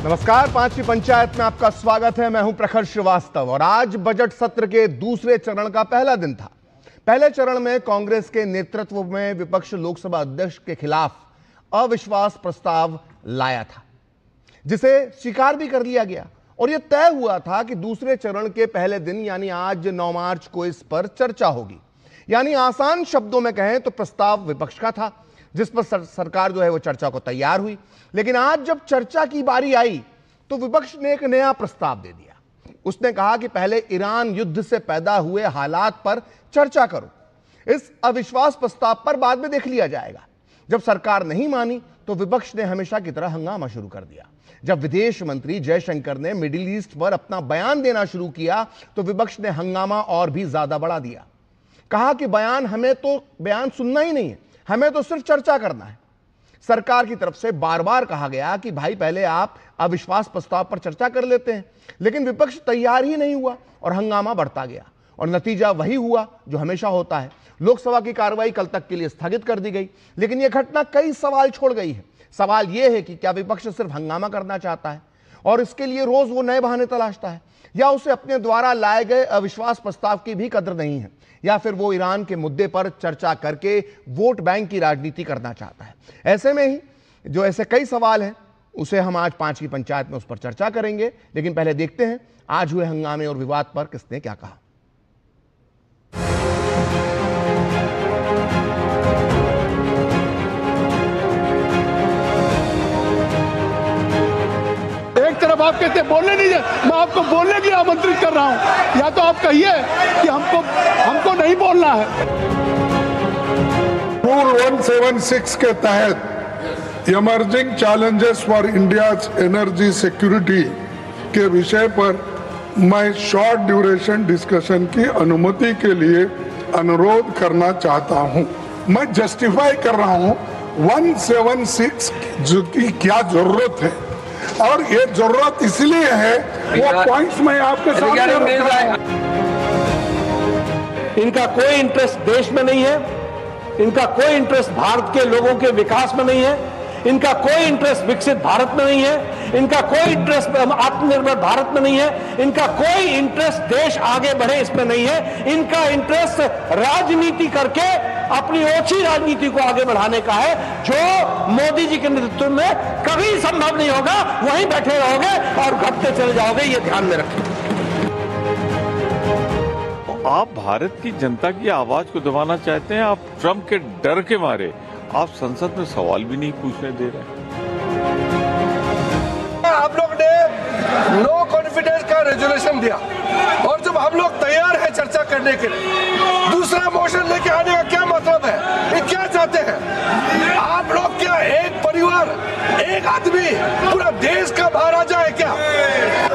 नमस्कार, पांचवी पंचायत में आपका स्वागत है। मैं हूं प्रखर श्रीवास्तव और आज बजट सत्र के दूसरे चरण का पहला दिन था। पहले चरण में कांग्रेस के नेतृत्व में विपक्ष लोकसभा अध्यक्ष के खिलाफ अविश्वास प्रस्ताव लाया था, जिसे स्वीकार भी कर लिया गया और यह तय हुआ था कि दूसरे चरण के पहले दिन यानी आज 9 मार्च को इस पर चर्चा होगी। यानी आसान शब्दों में कहें तो प्रस्ताव विपक्ष का था, जिस पर सरकार जो है वो चर्चा को तैयार हुई। लेकिन आज जब चर्चा की बारी आई तो विपक्ष ने एक नया प्रस्ताव दे दिया। उसने कहा कि पहले ईरान युद्ध से पैदा हुए हालात पर चर्चा करो, इस अविश्वास प्रस्ताव पर बाद में देख लिया जाएगा। जब सरकार नहीं मानी तो विपक्ष ने हमेशा की तरह हंगामा शुरू कर दिया। जब विदेश मंत्री जयशंकर ने मिडिल ईस्ट पर अपना बयान देना शुरू किया तो विपक्ष ने हंगामा और भी ज्यादा बढ़ा दिया। कहा कि हमें तो बयान सुनना ही नहीं है, हमें तो सिर्फ चर्चा करना है। सरकार की तरफ से बार बार कहा गया कि भाई पहले आप अविश्वास प्रस्ताव पर चर्चा कर लेते हैं, लेकिन विपक्ष तैयार ही नहीं हुआ और हंगामा बढ़ता गया और नतीजा वही हुआ जो हमेशा होता है। लोकसभा की कार्रवाई कल तक के लिए स्थगित कर दी गई, लेकिन यह घटना कई सवाल छोड़ गई है। सवाल यह है कि क्या विपक्ष सिर्फ हंगामा करना चाहता है और इसके लिए रोज वो नए बहाने तलाशता है, या उसे अपने द्वारा लाए गए अविश्वास प्रस्ताव की भी कदर नहीं है, या फिर वो ईरान के मुद्दे पर चर्चा करके वोट बैंक की राजनीति करना चाहता है। ऐसे में ही जो ऐसे कई सवाल हैं उसे हम आज पांचवी पंचायत में उस पर चर्चा करेंगे। लेकिन पहले देखते हैं आज हुए हंगामे और विवाद पर किसने क्या कहा। एक तरफ आप कहते हैं बोलने नहीं दे, मैं आपको बोलने के लिए आमंत्रित कर रहा हूं। या तो आप कहिए कि हमको नहीं बोलना है। रूल 176 के तहत emerging challenges for India's energy security के विषय पर मैं शॉर्ट ड्यूरेशन डिस्कशन की अनुमति के लिए अनुरोध करना चाहता हूं। मैं जस्टिफाई कर रहा हूं 176 की क्या जरूरत है, और ये जरूरत इसलिए है, वो पॉइंट्स मैं आपके सामने रख रहा हूं। इनका कोई इंटरेस्ट देश में नहीं है, इनका कोई इंटरेस्ट भारत के लोगों के विकास में नहीं है, इनका कोई इंटरेस्ट विकसित भारत में नहीं है, इनका कोई इंटरेस्ट आत्मनिर्भर भारत में नहीं है, इनका कोई इंटरेस्ट देश आगे बढ़े इसमें नहीं है। इनका इंटरेस्ट राजनीति करके अपनी ओछी राजनीति को आगे बढ़ाने का है, जो मोदी जी के नेतृत्व में कभी संभव नहीं होगा। वहीं बैठे रहोगे और घटते चले जाओगे, ये ध्यान में रखें। आप भारत की जनता की आवाज को दबाना चाहते हैं। आप ट्रंप के डर के मारे आप संसद में सवाल भी नहीं पूछने दे रहे। आप लोग ने नो कॉन्फिडेंस का रेजोल्यूशन दिया और जब हम लोग तैयार हैं चर्चा करने के लिए, दूसरा मोशन लेके आने का क्या मतलब है? ये क्या चाहते हैं आप लोग? क्या एक परिवार, एक आदमी पूरा देश का महाराजा है क्या?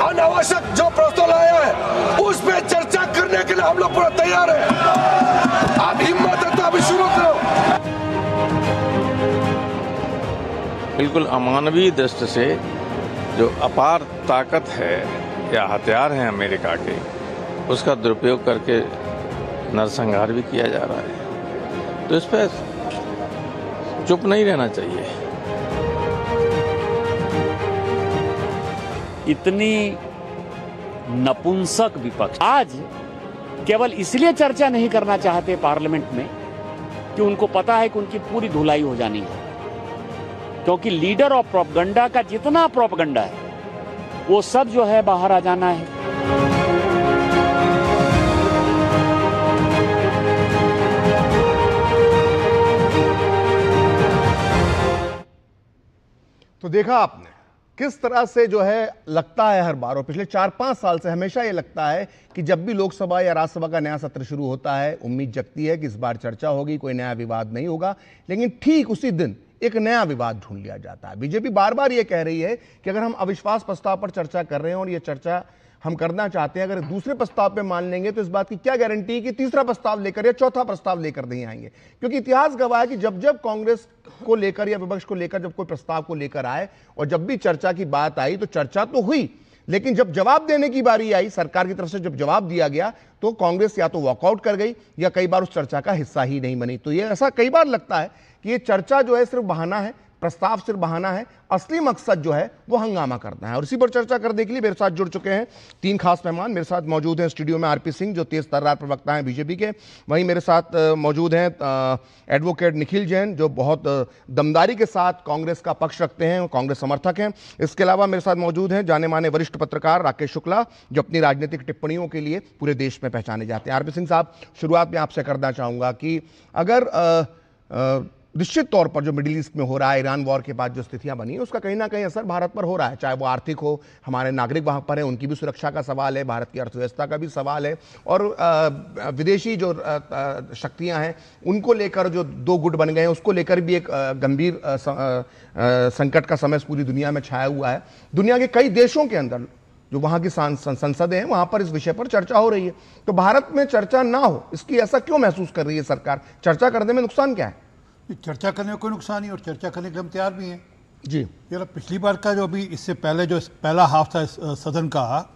अनावश्यक जो प्रस्ताव लाया है उस पर चर्चा करने के लिए हम लोग पूरा तैयार है। आप हिम्मत है तो अभी शुरू करो। बिल्कुल अमानवीय दृष्टि से जो अपार ताकत है या हथियार है अमेरिका के, उसका दुरुपयोग करके नरसंहार भी किया जा रहा है। तो इस पर चुप नहीं रहना चाहिए। इतनी नपुंसक विपक्ष आज केवल इसलिए चर्चा नहीं करना चाहते पार्लियामेंट में कि उनको पता है कि उनकी पूरी धुलाई हो जानी है, क्योंकि लीडर ऑफ प्रोपगंडा का जितना प्रोपगंडा है वो सब जो है बाहर आ जाना है। तो देखा आपने किस तरह से जो है लगता है हर बार, और पिछले 4-5 साल से हमेशा ये लगता है कि जब भी लोकसभा या राज्यसभा का नया सत्र शुरू होता है उम्मीद जगती है कि इस बार चर्चा होगी, कोई नया विवाद नहीं होगा। लेकिन ठीक उसी दिन एक नया विवाद ढूंढ लिया जाता है। बीजेपी बार बार ये कह रही है कि अगर हम अविश्वास प्रस्ताव पर चर्चा कर रहे हैं और ये चर्चा हम करना चाहते हैं, अगर दूसरे प्रस्ताव पे मान लेंगे तो इस बात की क्या गारंटी है कि तीसरा प्रस्ताव लेकर या चौथा प्रस्ताव लेकर नहीं आएंगे। क्योंकि इतिहास गवाह है कि जब जब कांग्रेस को लेकर या विपक्ष को लेकर जब कोई प्रस्ताव को लेकर आए और जब भी चर्चा की बात आई तो चर्चा तो हुई, लेकिन जब जवाब देने की बारी आई, सरकार की तरफ से जब जवाब दिया गया तो कांग्रेस या तो वॉकआउट कर गई या कई बार उस चर्चा का हिस्सा ही नहीं बनी। तो ये ऐसा कई बार लगता है कि ये चर्चा जो है सिर्फ बहाना है, प्रस्ताव सिर्फ बहाना है, असली मकसद जो है वो हंगामा करना है। और इसी पर चर्चा करने के लिए मेरे साथ जुड़ चुके हैं 3 खास मेहमान। मेरे साथ मौजूद हैं स्टूडियो में आरपी सिंह, जो तेज तर्रार प्रवक्ता हैं बीजेपी के। वहीं मेरे साथ मौजूद हैं एडवोकेट निखिल जैन, जो बहुत दमदारी के साथ कांग्रेस का पक्ष रखते हैं, कांग्रेस समर्थक हैं। इसके अलावा मेरे साथ मौजूद हैं जाने माने वरिष्ठ पत्रकार राकेश शुक्ला, जो अपनी राजनीतिक टिप्पणियों के लिए पूरे देश में पहचाने जाते हैं। आरपी सिंह साहब, शुरुआत में आपसे करना चाहूँगा कि अगर निश्चित तौर पर जो मिडिल ईस्ट में हो रहा है, ईरान वॉर के बाद जो स्थितियां बनी है, उसका कहीं ना कहीं असर भारत पर हो रहा है, चाहे वो आर्थिक हो, हमारे नागरिक वहां पर हैं, उनकी भी सुरक्षा का सवाल है, भारत की अर्थव्यवस्था का भी सवाल है, और विदेशी जो शक्तियां हैं उनको लेकर जो 2 गुट बन गए हैं, उसको लेकर भी एक गंभीर संकट का समय पूरी दुनिया में छाया हुआ है। दुनिया के कई देशों के अंदर जो वहाँ की संसदें हैं, वहाँ पर इस विषय पर चर्चा हो रही है। तो भारत में चर्चा ना हो, इसकी ऐसा क्यों महसूस कर रही है सरकार? चर्चा करने में नुकसान क्या है? चर्चा करने में कोई नुकसान नहीं, और चर्चा करने के लिए हम तैयार भी हैं जी। यार, पिछली बार का जो अभी इससे पहले जो पहला हाफ था सदन का,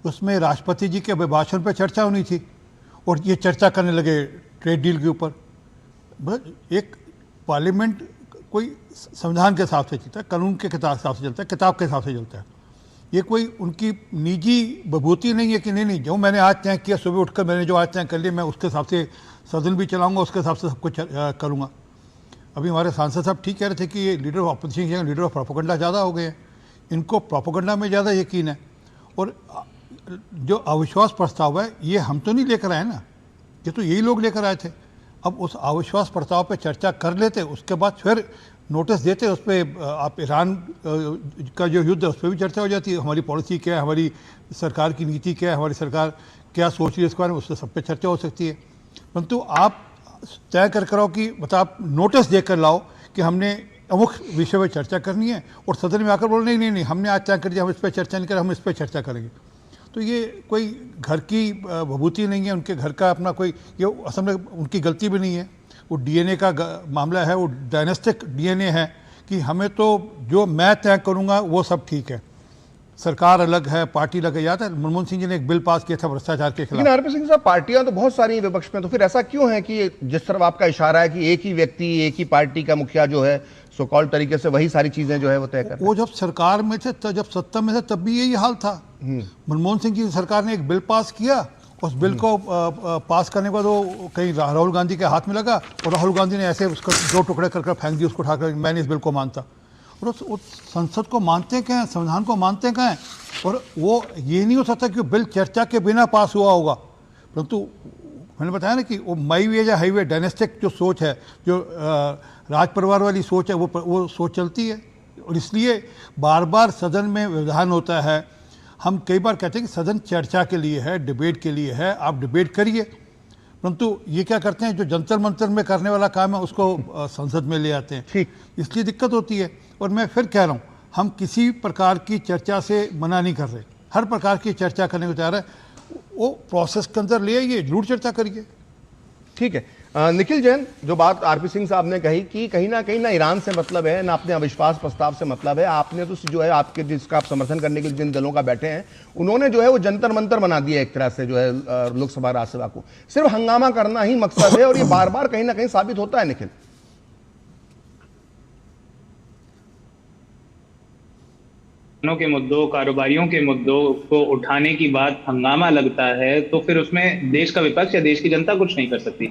उसमें राष्ट्रपति जी के अभिभाषण पर चर्चा होनी थी, और ये चर्चा करने लगे ट्रेड डील के ऊपर। बस एक पार्लियामेंट कोई संविधान के हिसाब से चलता है, कानून के हिसाब से चलता है, किताब के हिसाब से चलता है। ये कोई उनकी निजी विभूति नहीं है कि नहीं जो मैंने आज तय किया, सुबह उठकर मैंने जो आज तय कर लिया, मैं उसके हिसाब से सदन भी चलाऊंगा, उसके हिसाब से सब कुछ करूँगा। अभी हमारे सांसद साहब ठीक कह रहे थे कि ये लीडर ऑफ अपोजिशन या लीडर ऑफ प्रोपेगेंडा ज़्यादा हो गए हैं, इनको प्रोपेगेंडा में ज़्यादा यकीन है। और जो अविश्वास प्रस्ताव है, ये हम तो नहीं लेकर आए ना, ये तो यही लोग लेकर आए थे। अब उस अविश्वास प्रस्ताव पे चर्चा कर लेते, उसके बाद फिर नोटिस देते, उस पर आप ईरान का जो युद्ध है उस पर भी चर्चा हो जाती है, हमारी पॉलिसी क्या है, हमारी सरकार की नीति क्या है, हमारी सरकार क्या सोच रही है इसके बारे में, उससे सब पे चर्चा हो सकती है। परंतु आप तय कर कराओ कि मतलब आप नोटिस देकर लाओ कि हमने अमुक विषय पर चर्चा करनी है, और सदन में आकर बोलो नहीं हमने आज तय कर दिया, हम इस पर चर्चा नहीं करें, हम इस पर चर्चा करेंगे। तो ये कोई घर की विभूति नहीं है, उनके घर का अपना कोई, ये असल में उनकी गलती भी नहीं है, वो डीएनए का मामला है, वो डायनेस्टिक डीएनए है कि हमें तो जो मैं तय करूँगा वो सब ठीक है, सरकार अलग है, पार्टी अलग है। याद है मनमोहन सिंह जी ने एक बिल पास किया था भ्रष्टाचार के खिलाफ। आरपी सिंह साहब, पार्टियां तो बहुत सारी विपक्ष में, तो फिर ऐसा क्यों है कि जिस तरफ आपका इशारा है कि एक ही व्यक्ति, एक ही पार्टी का मुखिया जो है सो कॉल्ड तरीके से वही सारी चीजें जो है वो तय कर? वो जब सरकार में थे, जब सत्ता में थे, तब भी यही हाल था। मनमोहन सिंह जी सरकार ने एक बिल पास किया, उस बिल को पास करने के बाद वो कहीं राहुल गांधी के हाथ में लगा, और राहुल गांधी ने ऐसे उसका 2 टुकड़े कर फेंक दिए, उसको उठाकर मैंने इस बिल को मानता। और उस संसद को मानते क्या हैं, संविधान को मानते क्या हैं, और वो ये नहीं हो सकता कि बिल चर्चा के बिना पास हुआ होगा। परंतु मैंने बताया ना कि वो माई वे या हाईवे डायनेस्टिक जो सोच है, जो राज परिवार वाली सोच है, वो सोच चलती है, और इसलिए बार बार सदन में व्यवधान होता है। हम कई बार कहते हैं कि सदन चर्चा के लिए है, डिबेट के लिए है, आप डिबेट करिए, परंतु ये क्या करते हैं, जो जंतर मंतर में करने वाला काम है उसको संसद में ले आते हैं। ठीक, इसलिए दिक्कत होती है। और मैं फिर कह रहा हूँ, हम किसी प्रकार की चर्चा से मना नहीं कर रहे, हर प्रकार की चर्चा करने को तैयार है, वो प्रोसेस के अंदर ले आइए, जरूर चर्चा करिए। ठीक है। निखिल जैन, जो बात आरपी सिंह साहब ने कही कि कहीं ना ईरान से मतलब है, ना अपने अविश्वास प्रस्ताव से मतलब है, आपने तो जो है आपके जिसका आप समर्थन करने के लिए जिन दलों का बैठे हैं, उन्होंने जो है वो जंतर मंतर बना दिया एक तरह से, जो है लोकसभा राज्यसभा को सिर्फ हंगामा करना ही मकसद है, और ये बार बार कहीं ना कहीं साबित होता है। निखिल, के मुद्दों, कारोबारियों के मुद्दों को उठाने की बात हंगामा लगता है, तो फिर उसमें देश का विपक्ष या देश की जनता कुछ नहीं कर सकती।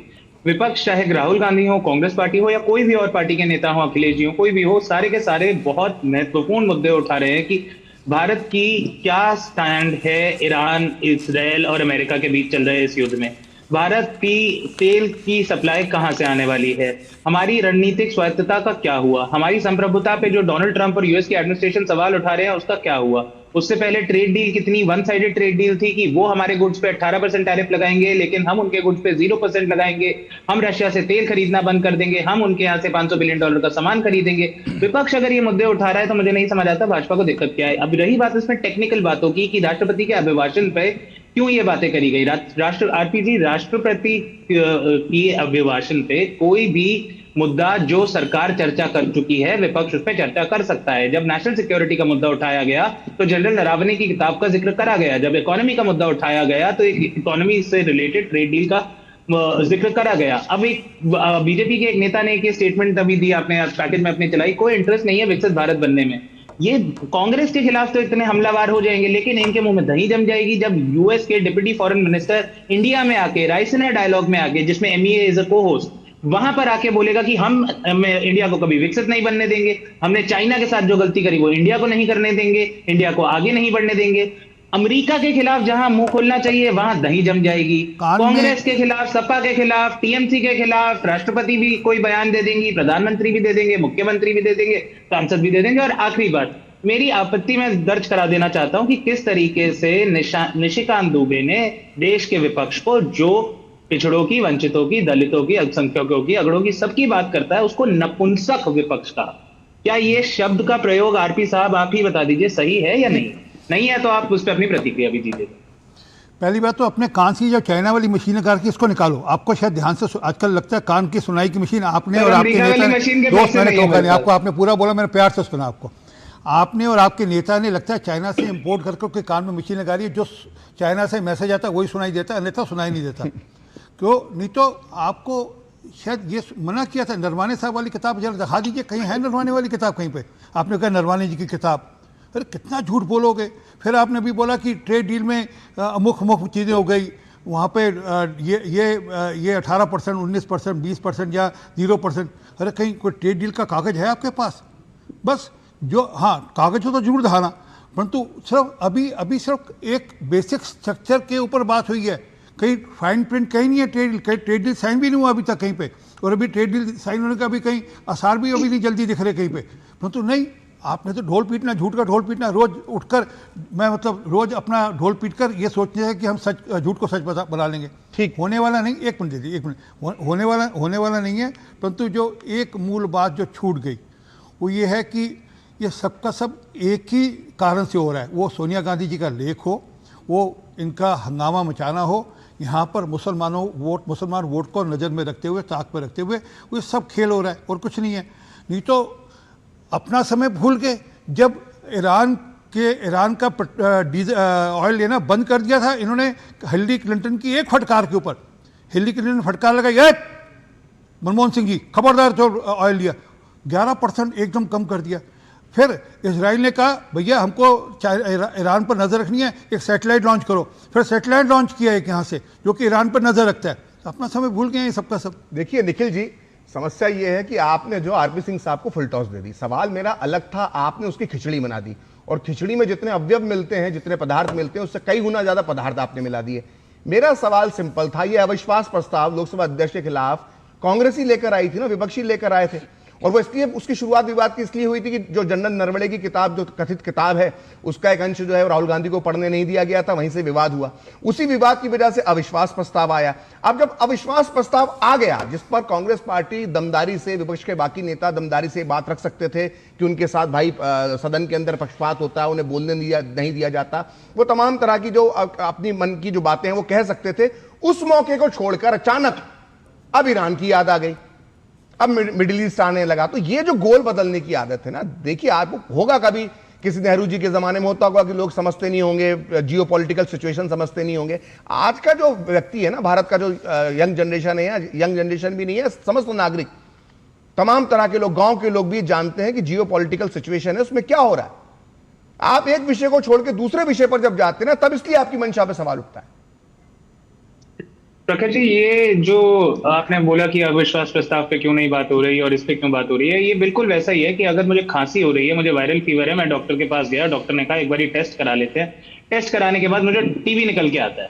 विपक्ष चाहे राहुल गांधी हो, कांग्रेस पार्टी हो, या कोई भी और पार्टी के नेता हो, अखिलेश जी हो, कोई भी हो, सारे के सारे बहुत महत्वपूर्ण मुद्दे उठा रहे हैं कि भारत की क्या स्टैंड है ईरान, इजरायल और अमेरिका के बीच चल रहे इस युद्ध में। भारत की तेल की सप्लाई कहां से आने वाली है, हमारी रणनीतिक स्वायत्तता का क्या हुआ, हमारी संप्रभुता पे जो डोनाल्ड ट्रंप और यूएस की एडमिनिस्ट्रेशन सवाल उठा रहे हैं उसका क्या हुआ। उससे पहले ट्रेड डील कितनी वन साइडेड ट्रेड डील थी कि वो हमारे गुड्स पे 18% टैरिफ लगाएंगे, लेकिन हम उनके गुड्स पे 0% लगाएंगे, हम रशिया से तेल खरीदना बंद कर देंगे, हम उनके यहाँ से $500 बिलियन का सामान खरीदेंगे। विपक्ष अगर ये मुद्दे उठा रहा है तो मुझे नहीं समझ आता भाजपा को दिक्कत क्या है। अब रही बात इसमें टेक्निकल बातों की कि राष्ट्रपति के अभिभाषण पे क्यों ये बातें करी गई। राष्ट्रपति की अभिभाषण पे कोई भी मुद्दा जो सरकार चर्चा कर चुकी है, विपक्ष उस पर चर्चा कर सकता है। जब नेशनल सिक्योरिटी का मुद्दा उठाया गया तो जनरल नरावने की किताब का जिक्र करा गया। जब इकोनॉमी का मुद्दा उठाया गया तो इकोनॉमी से रिलेटेड ट्रेड डील का जिक्र करा गया। अब एक बीजेपी के एक नेता ने एक स्टेटमेंट अभी दी, आपने पैकेज में अपनी चलाई, कोई इंटरेस्ट नहीं है विकसित भारत बनने में। ये कांग्रेस के खिलाफ तो इतने हमलावर हो जाएंगे, लेकिन इनके मुंह में दही जम जाएगी जब यूएस के डिप्टी फॉरेन मिनिस्टर इंडिया में आके राइसिना डायलॉग में आके, जिसमें एमईए इज अ को होस्ट, वहां पर आके बोलेगा कि हम इंडिया को कभी विकसित नहीं बनने देंगे, हमने चाइना के साथ जो गलती करी वो इंडिया को नहीं करने देंगे, इंडिया को आगे नहीं बढ़ने देंगे। अमेरिका के खिलाफ जहां मुंह खोलना चाहिए वहां दही जम जाएगी। कांग्रेस के खिलाफ, सपा के खिलाफ, टीएमसी के खिलाफ राष्ट्रपति भी कोई बयान दे देंगी, प्रधानमंत्री भी दे देंगे, मुख्यमंत्री भी दे देंगे, सांसद भी दे देंगे। और आखिरी बात, मेरी आपत्ति में दर्ज करा देना चाहता हूं कि किस तरीके से निशिकांत दुबे ने देश के विपक्ष को, जो पिछड़ों की, वंचितों की, दलितों की, अल्पसंख्यकों की, अगड़ों की, सबकी बात करता है, उसको नपुंसक विपक्ष का। क्या ये शब्द का प्रयोग आरपी साहब आप ही बता दीजिए सही है या नहीं? नहीं है तो आप उस पर अपनी प्रतिक्रिया भी दीजिए। पहली बात तो अपने कान से जो चाइना वाली मशीन कार की इसको निकालो। आपको शायद ध्यान से आजकल लगता है कान की सुनाई की मशीन आपने और आपके नेता ने, दोस्त मैंने टोका नहीं आपको, आपने पूरा बोला, मैंने प्यार से सुना आपको। आपने और आपके नेता ने लगता है चाइना से इंपोर्ट करके उसके कान में मशीन लगा रही है, जो चाइना से मैसेज आता है वही सुनाई देता है, अन्यथा सुनाई नहीं देता। क्यों नहीं? तो आपको शायद ये मना किया था, नरवाने साहब वाली किताब जरा दिखा दीजिए, कहीं है नरवाने वाली किताब कहीं पे? आपने कहा नरवाने जी की किताब, अरे कितना झूठ बोलोगे। फिर आपने भी बोला कि ट्रेड डील में अमुक चीज़ें हो गई, वहाँ पे ये 18%, 19%, 20% या 0%। अरे कहीं कोई ट्रेड डील का कागज़ है आपके पास? बस जो, हाँ कागज़ हो तो जरूर दिखाना, परंतु सिर्फ अभी सिर्फ एक बेसिक स्ट्रक्चर के ऊपर बात हुई है, कहीं फाइन प्रिंट कहीं नहीं है। ट्रेड डील साइन भी नहीं हुआ अभी तक कहीं पे, और अभी ट्रेड डील साइन होने का भी कहीं आसार भी अभी नहीं जल्दी दिख रहे कहीं पे। परंतु नहीं, आपने तो ढोल पीटना, झूठ का ढोल पीटना, रोज उठकर मैं मतलब रोज अपना ढोल पीटकर ये सोचते हैं कि हम सच, झूठ को सच बना लेंगे। ठीक होने वाला नहीं। एक मिनट दीजिए, एक मिनट, होने वाला नहीं है। परंतु जो एक मूल बात जो छूट गई वो ये है कि ये सबका सब एक ही कारण से हो रहा है। वो सोनिया गांधी जी का लेख हो, वो इनका हंगामा मचाना हो, यहाँ पर मुसलमान वोट को नज़र में रखते हुए, ताक पर रखते हुए वो सब खेल हो रहा है और कुछ नहीं है। नहीं तो अपना समय भूल गए जब ईरान का ऑयल लेना बंद कर दिया था इन्होंने हिलरी क्लिंटन की एक फटकार के ऊपर। हिलरी क्लिंटन ने फटकार लगाई, मनमोहन सिंह जी खबरदार, जो ऑयल लिया 11% एकदम कम कर दिया। फिर इजराइल ने कहा भैया हमको ईरान पर नज़र रखनी है, एक सैटेलाइट लॉन्च करो। फिर सैटेलाइट लॉन्च किया एक यहाँ से जो कि ईरान पर नज़र रखता है। अपना समय भूल गए हैं सबका सब। देखिए निखिल जी, समस्या ये है कि आपने जो आरपी सिंह साहब को फुल टॉस दे दी। सवाल मेरा अलग था, आपने उसकी खिचड़ी बना दी, और खिचड़ी में जितने अवयव मिलते हैं, जितने पदार्थ मिलते हैं, उससे कई गुना ज्यादा पदार्थ आपने मिला दिए। मेरा सवाल सिंपल था, ये अविश्वास प्रस्ताव लोकसभा अध्यक्ष के खिलाफ कांग्रेस ही लेकर आई थी ना, विपक्षी लेकर आए थे, और वो इसलिए उसकी शुरुआत विवाद की इसलिए हुई थी कि जो जनरल नरवणे की किताब, जो कथित किताब है, उसका एक अंश जो है राहुल गांधी को पढ़ने नहीं दिया गया था, वहीं से विवाद हुआ। उसी विवाद की वजह से अविश्वास प्रस्ताव आया। अब जब अविश्वास प्रस्ताव आ गया, जिस पर कांग्रेस पार्टी दमदारी से, विपक्ष के बाकी नेता दमदारी से बात रख सकते थे कि उनके साथ भाई सदन के अंदर पक्षपात होता है, उन्हें बोलने नहीं दिया जाता, वो तमाम तरह की जो अपनी मन की जो बातें हैं वो कह सकते थे। उस मौके को छोड़कर अचानक अब ईरान की याद आ गई, अब मिडिल ईस्ट आने लगा। तो ये जो गोल बदलने की आदत है ना, देखिए आपको होगा, कभी किसी नेहरू जी के जमाने में होता होगा कि लोग समझते नहीं होंगे, जियो पॉलिटिकल सिचुएशन समझते नहीं होंगे। आज का जो व्यक्ति है ना, भारत का जो यंग जनरेशन है, या यंग जनरेशन भी नहीं है, समस्त नागरिक, तमाम तरह के लोग, गांव के लोग भी जानते हैं कि जियो पॉलिटिकल सिचुएशन है, उसमें क्या हो रहा है। आप एक विषय को छोड़ के दूसरे विषय पर जब जाते हैं ना, तब इसलिए आपकी मंशा पर सवाल उठता है। प्रखर जी, ये जो आपने बोला कि अविश्वास प्रस्ताव पे क्यों नहीं बात हो रही और इस पे क्यों बात हो रही है, ये बिल्कुल वैसा ही है कि अगर मुझे खांसी हो रही है, मुझे वायरल फीवर है, मैं डॉक्टर के पास गया, डॉक्टर ने कहा एक बार टेस्ट करा लेते हैं। टेस्ट कराने के बाद मुझे टीबी निकल के आता है।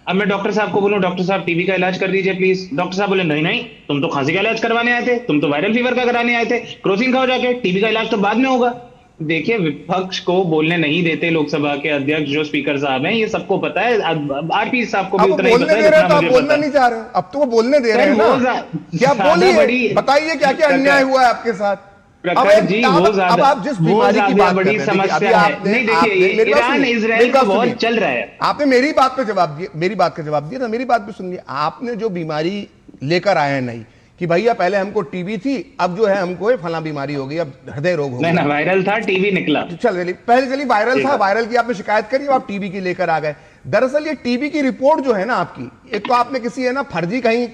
अब मैं डॉक्टर साहब को बोलूं डॉक्टर साहब टीबी का इलाज कर दीजिए प्लीज, डॉक्टर साहब बोले नहीं नहीं, तुम तो खांसी का इलाज करवाने आए थे, तुम तो वायरल फीवर का कराने आए थे, क्रोसिन खाओ जाके, टीबी का इलाज तो बाद में होगा। देखिए, विपक्ष को बोलने नहीं देते लोकसभा के अध्यक्ष जो स्पीकर साहब हैं, ये सबको पता है। आरपी साहब को भी उतना ही पता है जितना मुझे बोलना नहीं चाह रहे, अब तो वो बोलने दे रहे हैं ना। क्या बोलिए, बताइए क्या क्या अन्याय हुआ है आपके साथ। प्रखर जी, अब आप जिस बीमारी की बात बड़ी समस्या है, नहीं देखिए, ईरान इजराइल का वॉर चल रहा है। आपने मेरी बात पे जवाब दिया, मेरी बात का जवाब दिया ना, मेरी बात भी सुनिए। आपने जो बीमारी लेकर आए हैं नहीं कि भैया पहले हमको टीबी थी, अब जो है हमको फला बीमारी हो गई, अब हृदय रोग हो गया। नहीं, वायरल था, टीबी निकला। चलिए, पहले चलिए वायरल था, वायरल की आपने शिकायत करी, अब आप टीबी की लेकर आ गए। दरअसल ये टीबी की रिपोर्ट जो है ना आपकी, एक तो आपने किसी है ना फर्जी कहीं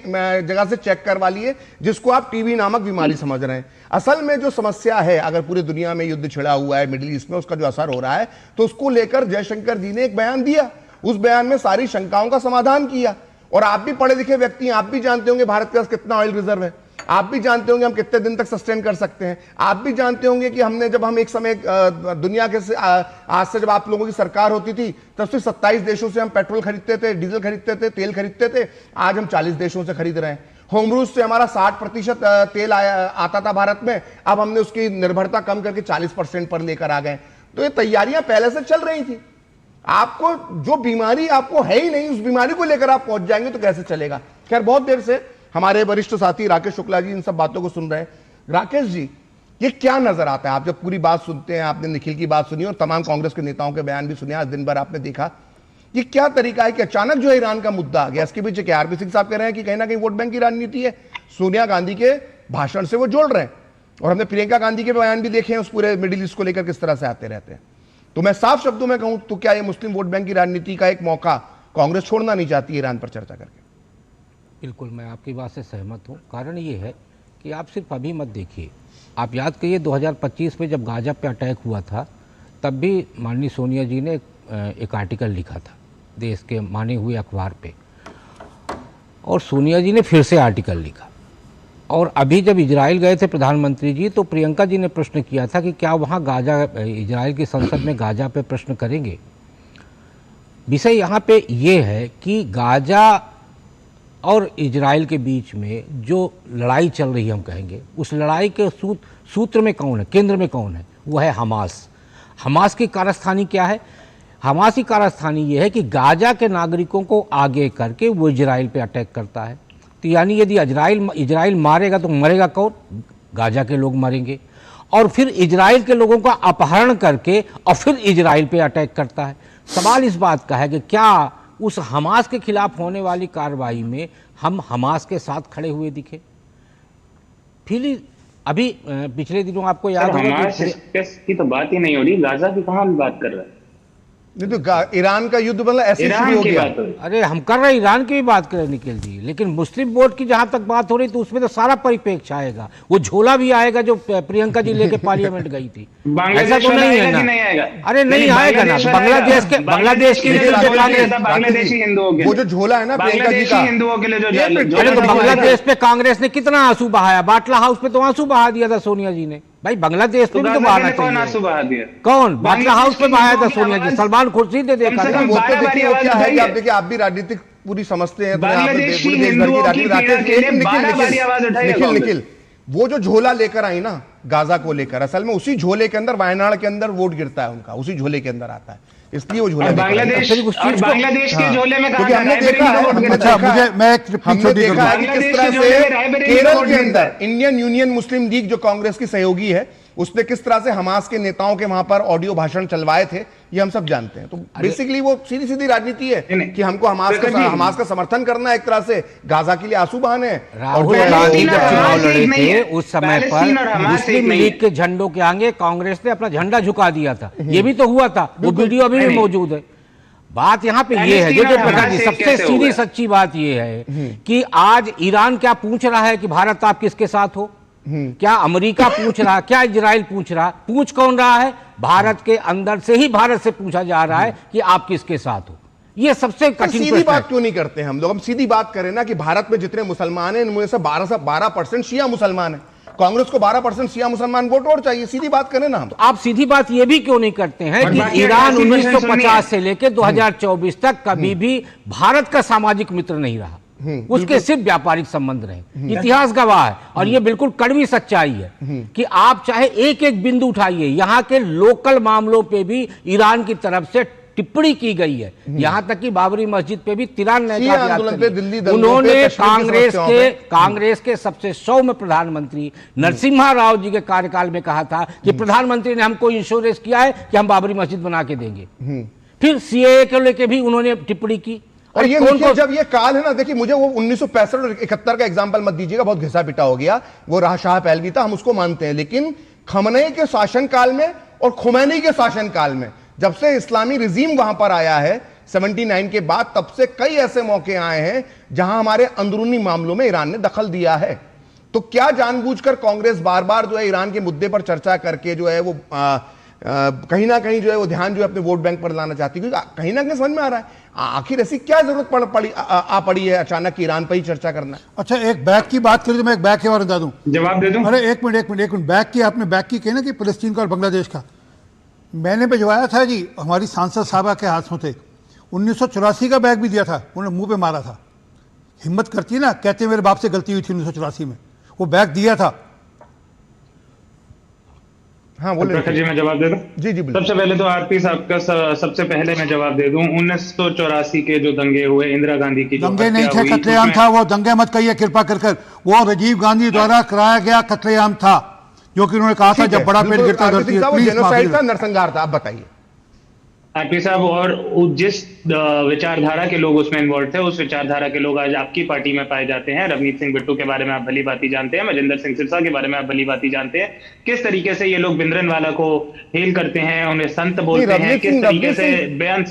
जगह से चेक करवा ली है, जिसको आप टीबी नामक बीमारी समझ रहे हैं। असल में जो समस्या है, अगर पूरी दुनिया में युद्ध छिड़ा हुआ है मिडिल ईस्ट में, उसका जो असर हो रहा है, तो उसको लेकर जयशंकर जी ने एक बयान दिया। उस बयान में सारी शंकाओं का समाधान किया। और आप भी पढ़े लिखे व्यक्ति हैं, आप भी जानते होंगे भारत के पास कितना ऑयल रिजर्व है, आप भी जानते होंगे हम कितने दिन तक सस्टेन कर सकते हैं, आप भी जानते होंगे कि हमने जब हम एक समय दुनिया के आज से जब आप लोगों की सरकार होती थी तब सिर्फ 27 देशों से हम पेट्रोल खरीदते थे, डीजल खरीदते थे, तेल खरीदते थे। आज हम 40 देशों से खरीद रहे हैं। होमरूज से हमारा 60% तेल आता था भारत में, अब हमने उसकी निर्भरता कम करके 40% पर लेकर आ गए। तो ये तैयारियां पहले से चल रही थी। आपको जो बीमारी आपको है ही नहीं, उस बीमारी को लेकर आप पहुंच जाएंगे तो कैसे चलेगा। खैर, बहुत देर से हमारे वरिष्ठ साथी राकेश शुक्ला जी इन सब बातों को सुन रहे हैं। राकेश जी, ये क्या नजर आता है? आप जब पूरी बात सुनते हैं, आपने निखिल की बात सुनी और तमाम कांग्रेस के नेताओं के बयान भी सुने, आज दिन भर आपने देखा, ये क्या तरीका है कि अचानक जो ईरान का मुद्दा आ गया? इसके पीछे क्या आरपी सिंह साहब कह रहे हैं कि कहीं ना कहीं वोट बैंक की राजनीति है, सोनिया गांधी के भाषण से वो जोड़ रहे हैं, और हमने प्रियंका गांधी के बयान भी देखे हैं उस पूरे मिडिल ईस्ट को लेकर किस तरह से आते रहते हैं। तो मैं साफ शब्दों में कहूं तो क्या ये मुस्लिम वोट बैंक की राजनीति का एक मौका कांग्रेस छोड़ना नहीं चाहती ईरान पर चर्चा करके? बिल्कुल, मैं आपकी बात से सहमत हूं। कारण ये है कि आप सिर्फ अभी मत देखिए, आप याद करिए 2025 में जब गाजा पे अटैक हुआ था, तब भी माननीय सोनिया जी ने एक आर्टिकल लिखा था देश के माने हुए अखबार पे, और सोनिया जी ने फिर से आर्टिकल लिखा। और अभी जब इजराइल गए थे प्रधानमंत्री जी, तो प्रियंका जी ने प्रश्न किया था कि क्या वहाँ गाजा, इजराइल की संसद में गाजा पे प्रश्न करेंगे। विषय यहाँ पे ये है कि गाजा और इजराइल के बीच में जो लड़ाई चल रही है, हम कहेंगे उस लड़ाई के सूत्र में कौन है, केंद्र में कौन है? वो है हमास। हमास की कारस्तानी क्या है? हमास की कारस्तानी ये है कि गाजा के नागरिकों को आगे करके वो इजराइल पे अटैक करता है। तो यानी यदि इजराइल मारेगा तो मरेगा कौन? गाजा के लोग मरेंगे। और फिर इजराइल के लोगों का अपहरण करके और फिर इजराइल पे अटैक करता है। सवाल इस बात का है कि क्या उस हमास के खिलाफ होने वाली कार्रवाई में हम हमास के साथ खड़े हुए दिखे? फिर अभी पिछले दिनों आपको याद होगा हमास की तो बात ही नहीं हो रही, गाजा की कहाँ बात कर रहे हैं? नहीं तो ईरान का युद्ध मतलब ऐसे शुरू हो गया। अरे हम कर रहे हैं, ईरान की भी बात करें निखिल जी, लेकिन मुस्लिम वोट की जहां तक बात हो रही तो उसमें तो सारा परिप्रेक्ष्य आएगा। वो झोला भी आएगा जो प्रियंका जी लेके पार्लियामेंट गई थी। ऐसा तो नहीं है ना? अरे नहीं आएगा ना। बांग्लादेश के लिए बांग्लादेशी हिंदुओं के, वो जो झोला है ना प्रियंका जी का, हिंदुओं के लिए जो, अरे तो बांग्लादेश पे कांग्रेस ने कितना आंसू बहाया? बाटला हाउस पे तो आंसू बहा दिया था सोनिया जी ने। भाई बांग्लादेश पे भी तो बहाना चाहिए। कौन? बाटला हाउस पे बहाया था सोनिया जी, सलमान खुर्शीद ने देखा था। वो तो देखिए क्या है कि आप देखिए, आप भी राजनीतिक पूरी समझते हैं, निखिल वो जो झोला लेकर आई ना गाजा को लेकर, असल में उसी झोले के अंदर वायनाड के अंदर वोट गिरता है उनका, उसी झोले के अंदर आता है, इसलिए वो झोला बांग्लादेश के झोले में क्योंकि हमने देखा है, हमने देखा है कि किस तरह से केरल के अंदर इंडियन यूनियन मुस्लिम लीग जो कांग्रेस की सहयोगी है, उसने किस तरह से हमास के नेताओं के वहां पर ऑडियो भाषण चलवाए थे, ये हम सब जानते हैं। तो बेसिकली वो सीधी सीधी राजनीति है कि हमको हमास का समर्थन करना है, एक तरह से गाजा के लिए आंसू बहाने। राहुल गांधी जब चुनाव लड़े थे उस समय पर मुस्लिम लीग के झंडों के आगे कांग्रेस ने अपना झंडा झुका दिया था, ये भी तो हुआ था, वो वीडियो अभी भी मौजूद है। बात यहाँ पे ये है, जो प्रकाश जी सबसे सीधी सच्ची बात ये है कि आज ईरान क्या पूछ रहा है कि भारत आप किसके साथ हो? क्या अमेरिका पूछ रहा है? क्या इजराइल पूछ रहा है? पूछ कौन रहा है? भारत के अंदर से ही भारत से पूछा जा रहा है कि आप किसके साथ हो। ये सबसे कठिन सीधी बात क्यों नहीं करते हम लोग? हम सीधी बात करें ना कि भारत में जितने मुसलमान हैं इनमें से 12% शिया मुसलमान है। कांग्रेस को 12% शिया मुसलमान वोट और चाहिए, सीधी बात करें ना हम। तो आप सीधी बात ये भी क्यों नहीं करते हैं कि ईरान 1950 से लेकर 2024 तक कभी भी भारत का सामाजिक मित्र नहीं रहा, उसके सिर्फ व्यापारिक संबंध रहे। इतिहास गवाह है और ये बिल्कुल कड़वी सच्चाई है कि आप चाहे एक एक बिंदु उठाइए, यहाँ के लोकल मामलों पे भी ईरान की तरफ से टिप्पणी की गई है। यहां तक कि बाबरी मस्जिद पे भी तिरान उन्होंने कांग्रेस के सबसे सौम्य प्रधानमंत्री नरसिम्हा राव जी के कार्यकाल में कहा था कि प्रधानमंत्री ने हमको इंश्योरेंस किया है कि हम बाबरी मस्जिद बना के देंगे। फिर सीएए को लेकर भी उन्होंने टिप्पणी की। और ये जब ये काल है ना, देखिए मुझे वो 1965 और 71 का एग्जाम्पल मत दीजिएगा, बहुत घिसा पिटा हो गया, वो राह शाह पहलवी था, हम उसको मानते हैं। लेकिन खमनेई के शासनकाल में और खुमैनी के शासनकाल में जब से इस्लामी रिजीम वहां पर आया है, 79 के बाद तब से कई ऐसे मौके आए हैं जहां हमारे अंदरूनी मामलों में ईरान ने दखल दिया है। तो क्या जानबूझकर कांग्रेस बार बार जो है ईरान के मुद्दे पर चर्चा करके जो है वो कहीं ना कहीं जो है वो ध्यान जो है अपने वोट बैंक पर लाना चाहती है? क्योंकि कहीं ना कहीं समझ में आ रहा है आखिर ऐसी क्या जरूरत पड़ी है अचानक ईरान पर ही चर्चा करना। अच्छा, एक बैग की बात करें तो मैं एक बैग के बारे में बता दूं, जवाब दे दूं? अरे एक मिनट बैग की, आपने बैग की कही ना कि फिलिस्तीन का और बांग्लादेश का, मैंने भिजवाया था जी, हमारी सांसद साहबा के हाथों थे। 1984 का बैग भी दिया था, उन्होंने मुंह पे मारा था। हिम्मत करती है ना, कहते मेरे बाप से गलती हुई थी 1984 में, वो बैग दिया था। हाँ बोले प्रखर जी, मैं जवाब दे दूं? जी जी सबसे पहले तो आरपी साहब का सबसे पहले मैं जवाब दे दूं। 1984 के जो दंगे हुए, इंदिरा गांधी की जो दंगे नहीं हत्या थे, हुई, कत्लेआम था वो। दंगे मत कहिए कृपा कर, वो राजीव गांधी द्वारा कराया गया कत्लेआम था, जो कि उन्होंने कहा था जब बड़ा पेड़ गिरता धरती है। वो जेनोसाइड था, नरसंहार था। आप बताइए आरपी साहब, और जिस विचारधारा के लोग उसमें इन्वॉल्व थे, उस विचारधारा के लोग आज आपकी पार्टी में पाए जाते हैं। रवनीत सिंह बिट्टू के बारे में आप भली बाती जानते हैं, मजिंदर सिंह सिरसा के बारे में आप भली बाती जानते हैं, किस तरीके से ये लोग भिंद्रनवाला को हेल करते हैं, उन्हें संत बोलते हैं, किस तरीके से बयान।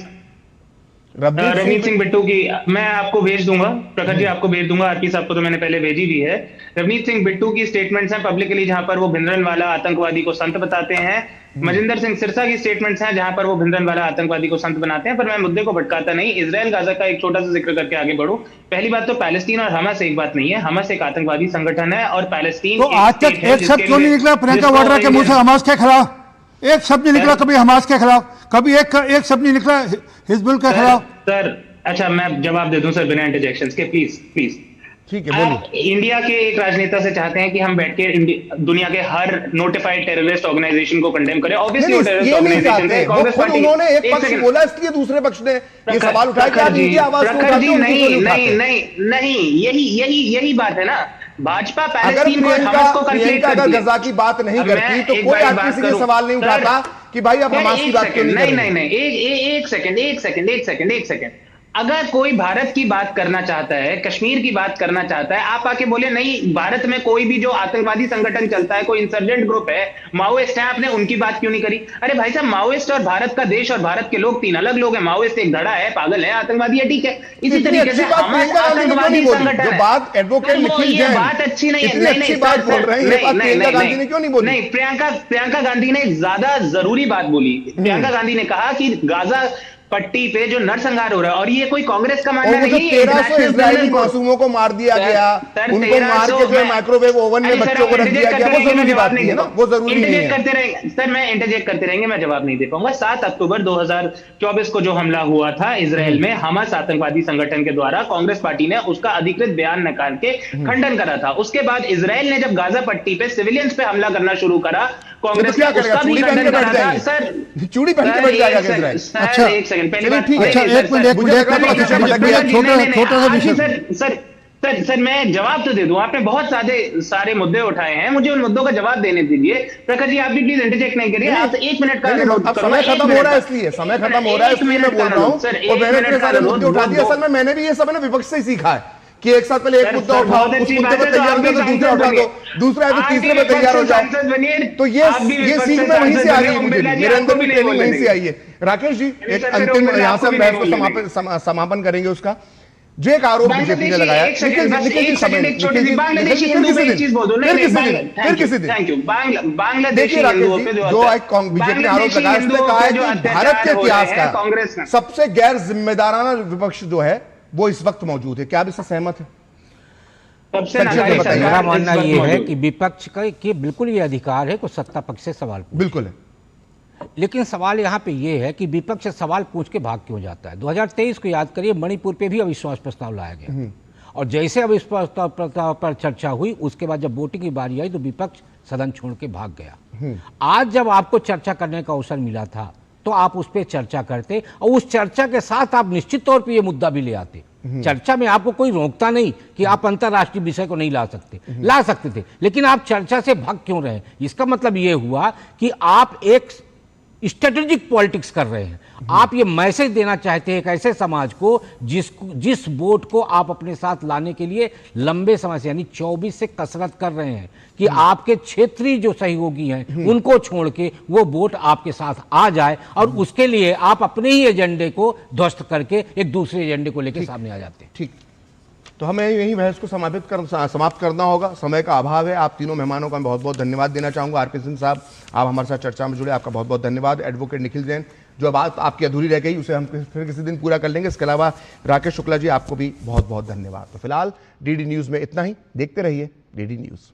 रवनीत सिंह बिट्टू की मैं आपको भेज दूंगा, प्रखर जी आपको भेज दूंगा, आरपी साहब को तो मैंने पहले भेजी भी है। रवनीत सिंह बिट्टू की स्टेटमेंट्स हैं पब्लिकली, जहां पर वो भिंद्रनवाला आतंकवादी को संत बताते हैं। मजिंदर सिंह सिरसा की स्टेटमेंट्स हैं जहां पर वो भिंद्रनवाला आतंकवादी को संत बनाते हैं। पर मैं मुद्दे को भटकाता नहीं, इजराइल गाजा का एक छोटा सा जिक्र करके आगे बढ़ूं। पहली बात तो पैलेस्टीन और हमास एक बात नहीं है, हमास एक आतंकवादी संगठन है और पैलेस्टीन तो आज तक एक शब्द क्यों नहीं निकला प्रियंका वाड्रा के मुंह से हमास के खिलाफ? एक शब्द नहीं निकला कभी हमास के खिलाफ, कभी एक शब्द नहीं निकला हिजबुल के खिलाफ। सर अच्छा, मैं जवाब दे दूं सर बिना इंटरजेक्शंस के, प्लीज। ठीक है, आप इंडिया के एक राजनेता से चाहते हैं कि हम बैठ के दुनिया के हर नोटिफाइड टेररिस्ट ऑर्गेनाइजेशन को कंडेम करें? ऑब्वियसली टेररिस्ट ऑर्गेनाइजेशन है, कांग्रेस पार्टी। उन्होंने एक पक्ष बोला, इसलिए दूसरे पक्ष ने ये सवाल उठाया कि आप इनकी आवाज को उठाते हो, नहीं, यही बात है ना। भाजपा पैलेस्टीन को हमास को कंफ्लिक्ट करती है। अगर गजा की बात नहीं करती तो कोई आदमी से ये सवाल नहीं उठाता कि भाई आप हमास की बात क्यों नहीं कर रहे? नहीं, एक सेकंड। अगर कोई भारत की बात करना चाहता है, कश्मीर की बात करना चाहता है, आप आके बोले नहीं भारत में कोई भी जो आतंकवादी संगठन चलता है, कोई इंसर्जेंट ग्रुप है, माओइस्ट है, आपने उनकी बात क्यों नहीं करी? अरे भाई साहब, माओइस्ट और भारत का देश और भारत के लोग तीन अलग लोग हैं। माओइस्ट एक धड़ा है, पागल है, आतंकवादी है, ठीक है। इसी तरीके से हमास आतंकवादी संगठन है। बात एडवोकेट निखिल जैन बात अच्छी नहीं है। नहीं, प्रियंका गांधी ने ज्यादा जरूरी बात बोली। प्रियंका गांधी ने कहा कि गाजा पट्टी पे जो नरसंहार हो रहा है, और ये कोई कांग्रेस का मानना नहीं है। 1300 इजरायली मासूमों को मार दिया गया, उनको मार के जो माइक्रोवेव ओवन में बच्चों को रख दिया गया, वो जरूरी बात नहीं है ना, वो जरूरी नहीं है। करते रहेंगे सर, मैं इंटरजेक्ट करते रहेंगे, मैं जवाब नहीं दे पाऊंगा। 7 अक्टूबर 2024 को जो हमला हुआ था इजराइल में हमास आतंकवादी संगठन के द्वारा, कांग्रेस पार्टी ने उसका अधिकृत बयान निकाल के खंडन करा था। उसके बाद इजराइल ने जब गाजा पट्टी पे सिविलियंस पे हमला करना शुरू करा, कांग्रेस क्या करेगा? चूड़ी पहन के बैठ जाएगा सर, चूड़ी पहन के बैठ जाएगा इजराइल। अच्छा, एक सेकंड, पहली बात सर मैं जवाब तो दे दूं। आपने बहुत सारे मुद्दे उठाए हैं, मुझे उन मुद्दों का जवाब देने दीजिए। प्रखर जी, आप भी प्लीज इंटरजेक्ट नहीं करिए। आप 1 मिनट का समय खत्म हो रहा है, इसलिए समय खत्म हो रहा है, इसलिए मैं बोल रहा हूँ। और मैंने इतने सारे मुद्दे उठा दिए। असल में मैंने भी ये सब ना विपक्ष से ही सीखा है कि एक साथ पहले एक मुद्दा उठाओ, उस मुद्दे पर तैयार हो जाओ, दूसरा उठा दो, दूसरा है तो तीसरे में तैयार हो जाओ। तो ये सीख में वहीं से आ रही है, मुझे मेरे अंदर भी ट्रेनिंग वहीं से आई है। राकेश जी, एक अंतिम यहाँ से हम बहस को समापन करेंगे उसका, जो एक आरोप बीजेपी ने लगाया, देखिए राकेश जी, जो बीजेपी ने आरोप लगाया, उसने कहा है कि भारत के इतिहास का सबसे गैर जिम्मेदाराना विपक्ष जो है वो इस वक्त मौजूद है। क्या आप इससे सहमत है? मेरा मानना यह है कि विपक्ष का कि बिल्कुल ये अधिकार है कि सत्ता पक्ष से सवाल पूछे, बिल्कुल है। लेकिन सवाल यहाँ पे ये है कि विपक्ष से सवाल पूछ के भाग क्यों जाता है। 2023 को याद करिए, मणिपुर पे भी अविश्वास प्रस्ताव लाया गया, और जैसे अविश्वास प्रस्ताव पर चर्चा हुई, उसके बाद जब वोटिंग की बारी आई तो विपक्ष सदन छोड़ के भाग गया। आज जब आपको चर्चा करने का अवसर मिला था तो आप उस पर चर्चा करते, और उस चर्चा के साथ आप निश्चित तौर पे ये मुद्दा भी ले आते। चर्चा में आपको कोई रोकता नहीं कि आप अंतर्राष्ट्रीय विषय को नहीं ला सकते, ला सकते थे, लेकिन आप चर्चा से भाग क्यों रहे? इसका मतलब ये हुआ कि आप एक स्ट्रेटेजिक पॉलिटिक्स कर रहे हैं। आप ये मैसेज देना चाहते हैं एक ऐसे समाज को जिस वोट को आप अपने साथ लाने के लिए लंबे समय से यानी 24 से कसरत कर रहे हैं कि आपके क्षेत्रीय जो सहयोगी हैं उनको छोड़ के वो वोट आपके साथ आ जाए, और उसके लिए आप अपने ही एजेंडे को ध्वस्त करके एक दूसरे एजेंडे को लेकर सामने आ जाते हैं। ठीक, तो हमें यही बहस को समाप्त करना होगा, समय का अभाव है। आप तीनों मेहमानों का मैं बहुत बहुत धन्यवाद देना चाहूँगा। आरपी सिंह साहब, आप हमारे साथ चर्चा में जुड़े, आपका बहुत बहुत धन्यवाद। एडवोकेट निखिल जैन, जो बात आपकी अधूरी रह गई उसे हम फिर किसी दिन पूरा कर लेंगे। इसके अलावा राकेश शुक्ला जी, आपको भी बहुत बहुत धन्यवाद। तो फिलहाल डीडी न्यूज़ में इतना ही। देखते रहिए डीडी न्यूज़।